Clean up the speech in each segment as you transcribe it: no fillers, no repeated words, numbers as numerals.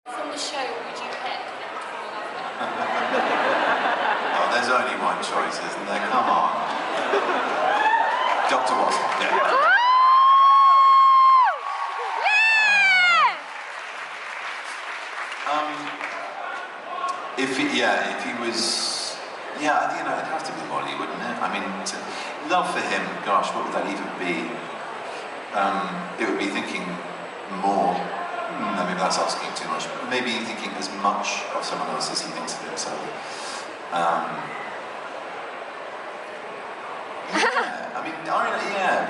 From the show, would you pick? Oh, there's only one choice, isn't there? Come on. Dr. Watson, yeah. If he was, it'd have to be Molly, wouldn't it? I mean, love for him, gosh, what would that even be? It would be thinking more. Maybe that's asking too much. Maybe thinking as much of someone else as he thinks of himself.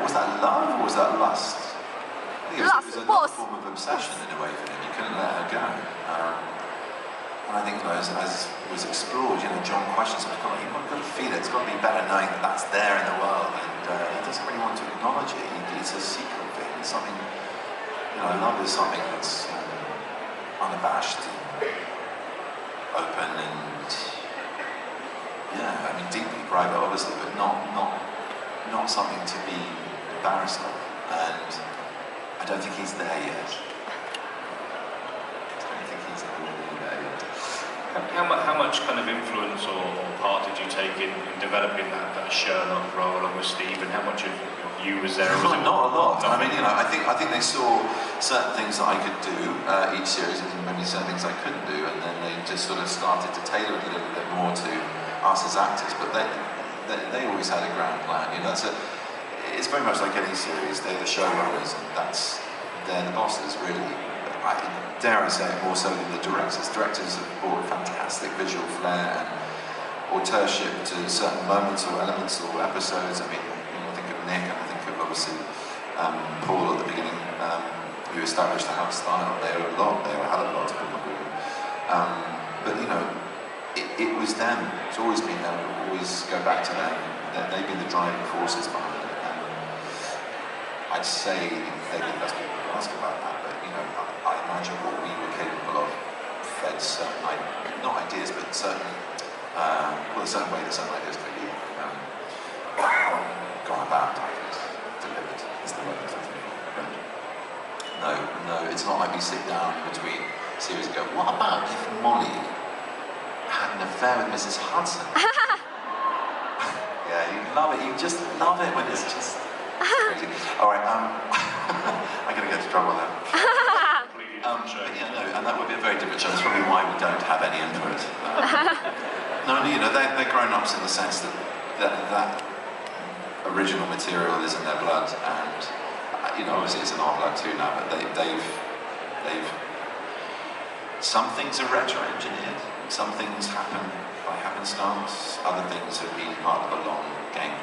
Was that love or was that lust? I think it was another form of obsession in a way for him. You couldn't let her go. And I think, as was explored, John questions, you've got to feel it. It's got to be better knowing that that's there in the world, and he doesn't really want to acknowledge it. It's a secret thing. It's something. Love is something that's unabashed, and open, and deeply private, obviously, but not something to be embarrassed of. And I don't think he's there yet. How much kind of influence or part did you take in developing that Sherlock role along with Steve, and how much of you was there? Was not a lot. I mean, I think they saw certain things that I could do each series, and maybe certain things I couldn't do, and then they just sort of started to tailor it a little bit more to us as actors. But they always had a grand plan. It's very much like any series. They're the showrunners, and they're the bosses, really. Dare I say it, more so than the directors. Directors have brought fantastic visual flair and auteurship to certain moments or elements or episodes. I mean, I think of Nick, and I think of obviously Paul at the beginning, who established the house style. They were a hell of a lot to put up with. But it was them. It's always been them. We'll always go back to them. They've been the driving forces behind it. And I'd say they'd be the best people to ask about that. But I imagine what we were capable of fed certain, not ideas, but certain, a certain way that certain ideas could be gone about, I guess. Delivered is the word I'm thinking. No, it's not like we sit down in between series and go, what about if Molly had an affair with Mrs. Hudson? Yeah, you love it. You just love it when it's just crazy. All right, I'm going to get into trouble there. And that would be a very different show. That's probably why we don't have any input. They're grown-ups in the sense that original material is in their blood, and obviously it's in our blood too now. But they've some things are retro-engineered, some things happen by happenstance, other things have been part of a long game